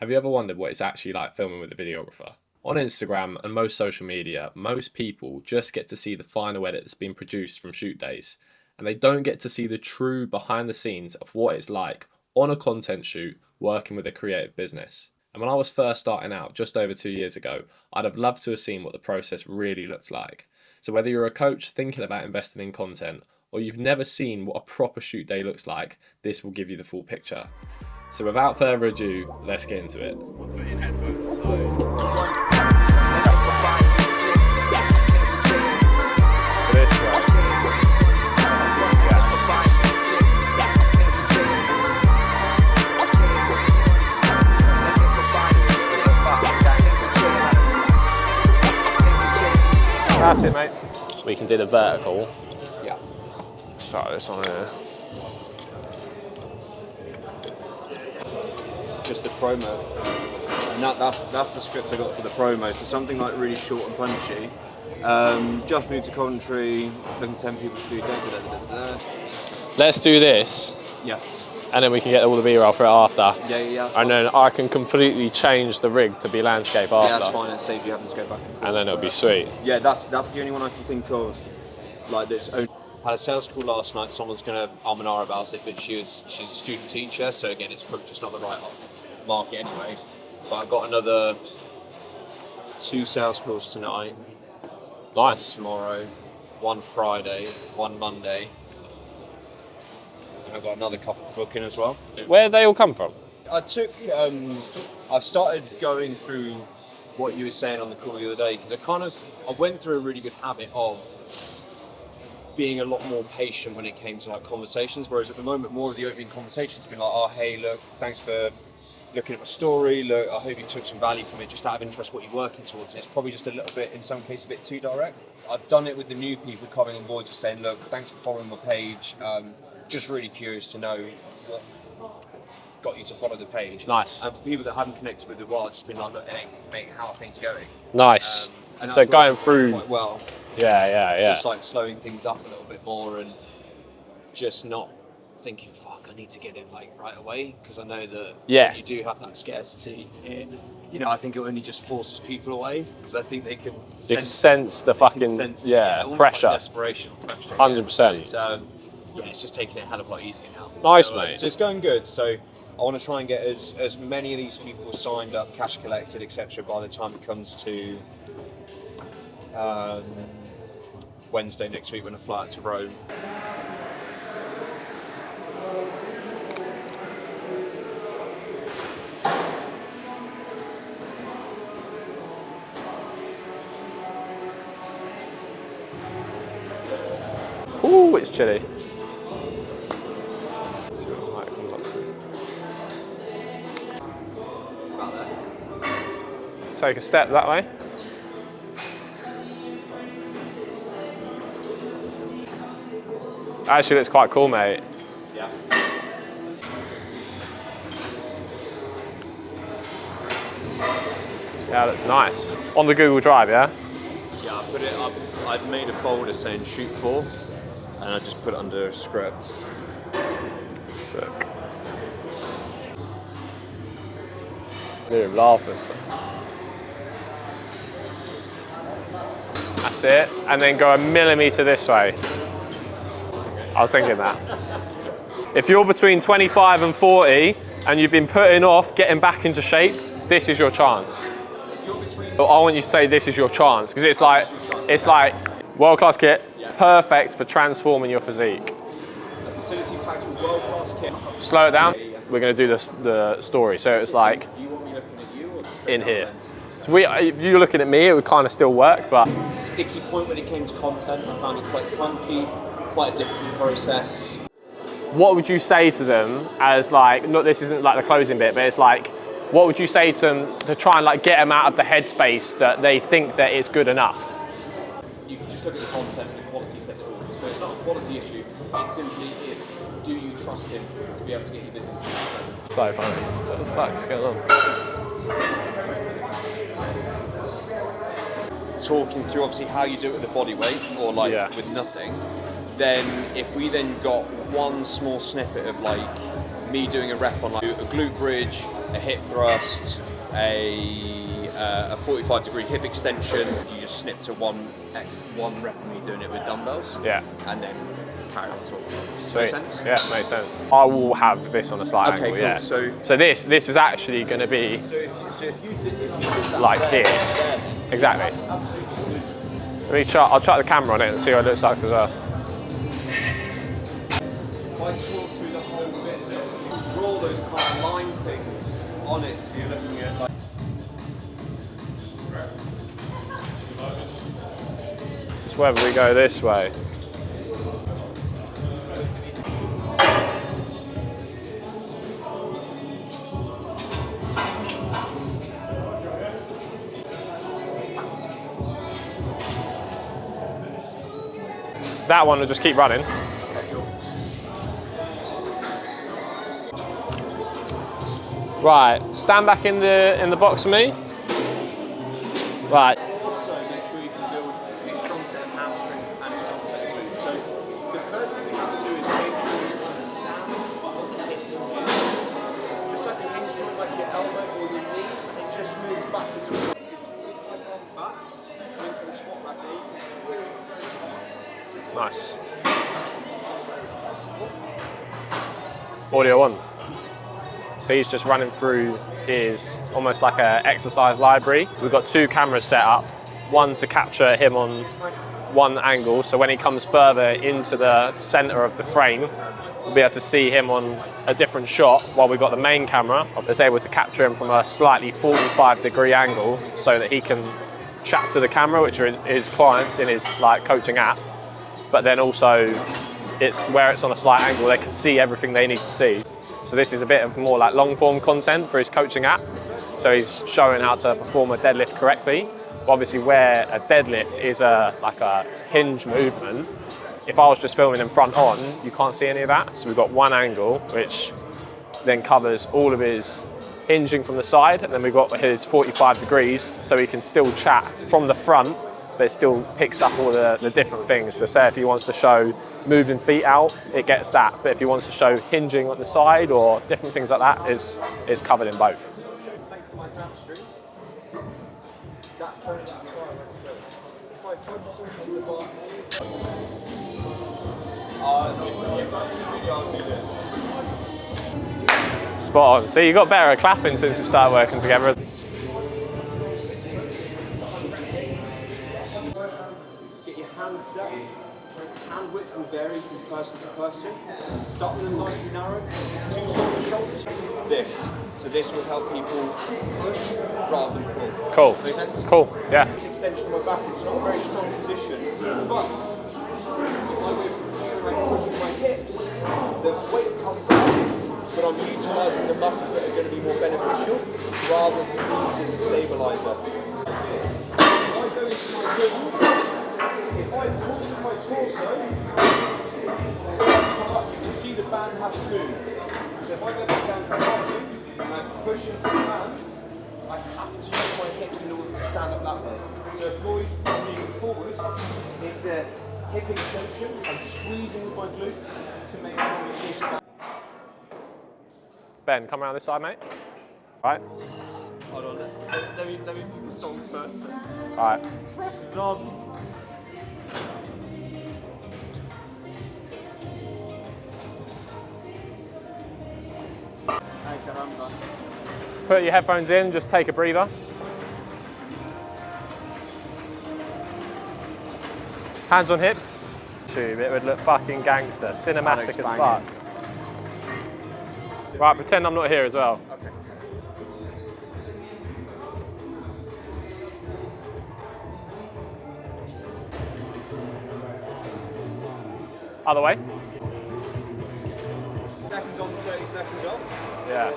Have you ever wondered what it's actually like filming with a videographer? On Instagram and most social media, most people just get to see the final edit that's been produced from shoot days, and they don't get to see the true behind the scenes of what it's like on a content shoot working with a creative business. And when I was first starting out just over 2 years ago, I'd have loved to have seen what the process really looks like. So whether you're a coach thinking about investing in content, or you've never seen what a proper shoot day looks like, this will give you the full picture. So without further ado, let's get into it. Put in headphones, so... this right. That's it, mate. We can do the vertical. Yeah. Start this on here. Just the promo, and that's the script I got for the promo. So something like really short and punchy. Just moved to Coventry, looking 10 people to do da. Let's do this. Yeah. And then we can get all the B-roll for it after. Yeah. And then I can completely change the rig to be landscape after. Yeah, that's fine. It saves you having to go back and forth. And then it'll be sweet. Yeah, that's the only one I can think of. Like this. Had a sales call last night. Someone's gonna arm and R about it, but she's a student teacher, so again, it's probably just not the right market anyway. But I've got another 2 sales calls tonight. Nice. One tomorrow, 1 Friday, 1 Monday. And I've got another couple to book in as well. Where they all come from? I took. I've started going through what you were saying on the call the other day, because I went through a really good habit of being a lot more patient when it came to like conversations, whereas at the moment more of the opening conversations have been like, oh hey, look, thanks for looking at my story, look, I hope you took some value from it, just out of interest what you're working towards. And it's probably just a little bit, in some cases, a bit too direct. I've done it with the new people coming on board, just saying, look, thanks for following my page, just really curious to know what got you to follow the page. Nice. And for people that haven't connected with the world, just been like, look, hey, mate, how are things going? Nice. And So going quite through... well. Yeah. Just like slowing things up a little bit more and just not thinking, fuck, I need to get in like right away, because I know that when you do have that scarcity, I think it only just forces people away, because I think they can sense the fucking pressure. Like desperation, pressure. 100%. So it's just taking it a hell of a lot easier now. Nice, mate. So it's going good. So I want to try and get as many of these people signed up, cash collected, etc. by the time it comes to Wednesday next week when I fly out to Rome. Ooh, it's chilly. Let's see what the light comes up to. Take a step that way. Actually looks quite cool, mate. Yeah. Yeah, that's nice. On the Google Drive, yeah? Yeah, I put it up. I've made a folder saying shoot for, and I just put it under a script. Sick. Dude, I'm laughing. That's it. And then go a millimetre this way. I was thinking that. If you're between 25 and 40 and you've been putting off getting back into shape, this is your chance. But I want you to say this is your chance, because it's like world-class kit, perfect for transforming your physique. A facility packed with world-class kit. Slow it down. We're going to do the story. So it's like Do you want me looking at you or in here. So if you're looking at me, it would kind of still work, but... Sticky point when it came to content, I found it quite clunky, quite a difficult process. What would you say to them as like, not this isn't like the closing bit, but it's like, what would you say to them to try and like get them out of the headspace that they think that it's good enough? You can just look at the content and the quality says it all. So it's not a quality issue, it's simply do you trust him to be able to get your business to the next level? So funny. What the fuck's going on? Talking through obviously how you do it with a body weight or like with nothing, then if we then got one small snippet of like me doing a rep on like a glute bridge, a hip thrust, a 45-degree hip extension. You just snip to one rep of me doing it with dumbbells. Yeah. And then carry on talking. Sweet. Make sense? Yeah, makes sense. I will have this on a slight Okay, angle, cool. yeah. So this is actually going to be if you did that like there, here. Exactly. I'll chuck the camera on it and see what it looks like as well. If I talk through the whole bit, you draw those kind of line things on it, so you're looking at like. It's whether we go this way. That one will just keep running. Right, stand back in the box for me. Right. Also, make sure you can build a strong set of hamstrings and a strong set of glutes. So the first thing we have to do is make sure you understand what the hip is. Just like a hinge joint, like your elbow or your knee, it just moves backwards and forwards. Just back into the squat rack. Nice. Audio on. So he's just running through his almost like an exercise library. We've got 2 cameras set up, one to capture him on one angle, so when he comes further into the center of the frame, we'll be able to see him on a different shot, while we've got the main camera that's able to capture him from a slightly 45-degree angle so that he can chat to the camera, which are his clients in his like coaching app. But then also it's where it's on a slight angle, they can see everything they need to see. So this is a bit of more like long form content for his coaching app. So he's showing how to perform a deadlift correctly. But obviously where a deadlift is like a hinge movement, if I was just filming him front on, you can't see any of that. So we've got one angle, which then covers all of his hinging from the side. And then we've got his 45 degrees, so he can still chat from the front, but it still picks up all the different things. So say if he wants to show moving feet out, it gets that. But if he wants to show hinging on the side or different things like that, is covered in both. Spot on. So you got better at clapping since we started working together. Hand set, hand width will vary from person to person. Start with them nice and narrow. It's 2 shoulder shoulders. This. So this will help people push rather than pull. Cool. Make sense? Cool. Yeah. This extension of my back, it's not a very strong position, but if I go pushing my hips, the weight comes out, but I'm utilising the muscles that are going to be more beneficial rather than these as a stabiliser. If I go into my glute, if I pull with my torso, come up, you can see the band has to move. So if I go back down to the bottom and I push into the band, I have to use my hips in order to stand up that way. So if Lloyd is moving forward, it's a hip extension. I'm squeezing with my glutes to make sure it goes back. Ben, come around this side, mate. Right. Hold on, let me pick a song first. Alright. Pressure's on. Put your headphones in, just take a breather. Hands on hips. Tube, it would look fucking gangster, cinematic as fuck. Right, pretend I'm not here as well. Okay. Other way. Seconds on, 30 seconds off. Yeah.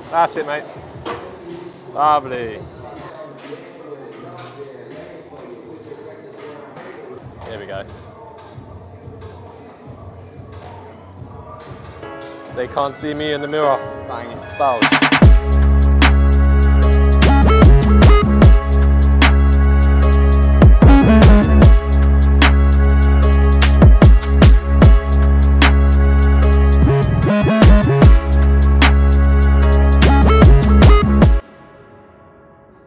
That's it, mate. Lovely. Here we go. They can't see me in the mirror. Bang. Bows.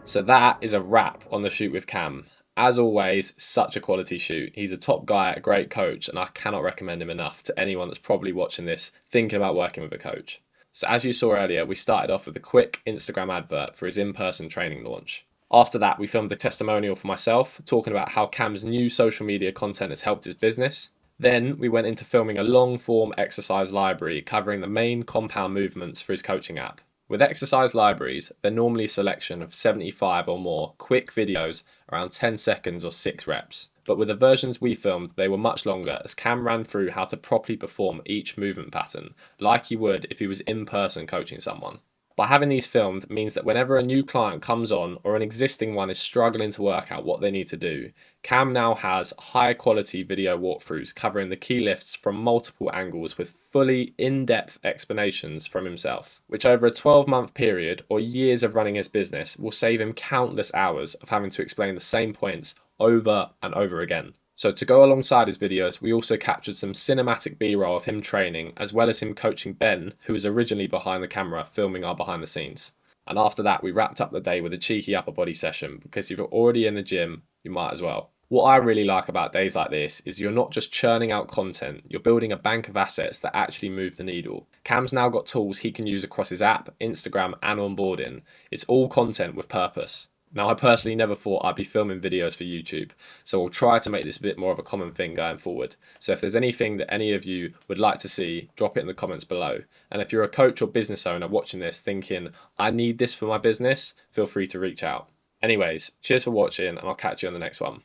So that is a wrap on the shoot with Cam. As always, such a quality shoot. He's a top guy, a great coach, and I cannot recommend him enough to anyone that's probably watching this thinking about working with a coach. So as you saw earlier, we started off with a quick Instagram advert for his in-person training launch. After that, we filmed a testimonial for myself, talking about how Cam's new social media content has helped his business. Then we went into filming a long-form exercise library covering the main compound movements for his coaching app. With exercise libraries, they're normally a selection of 75 or more quick videos around 10 seconds or 6 reps. But with the versions we filmed, they were much longer as Cam ran through how to properly perform each movement pattern, like he would if he was in person coaching someone. By having these filmed means that whenever a new client comes on or an existing one is struggling to work out what they need to do, Cam now has high quality video walkthroughs covering the key lifts from multiple angles with fully in-depth explanations from himself, which over a 12-month period or years of running his business will save him countless hours of having to explain the same points over and over again. So to go alongside his videos, we also captured some cinematic B-roll of him training, as well as him coaching Ben, who was originally behind the camera filming our behind the scenes. And after that, we wrapped up the day with a cheeky upper body session, because if you're already in the gym, you might as well. What I really like about days like this is you're not just churning out content, you're building a bank of assets that actually move the needle. Cam's now got tools he can use across his app, Instagram and onboarding. It's all content with purpose. Now, I personally never thought I'd be filming videos for YouTube, so I'll try to make this a bit more of a common thing going forward. So if there's anything that any of you would like to see, drop it in the comments below. And if you're a coach or business owner watching this thinking, I need this for my business, feel free to reach out. Anyways, cheers for watching and I'll catch you on the next one.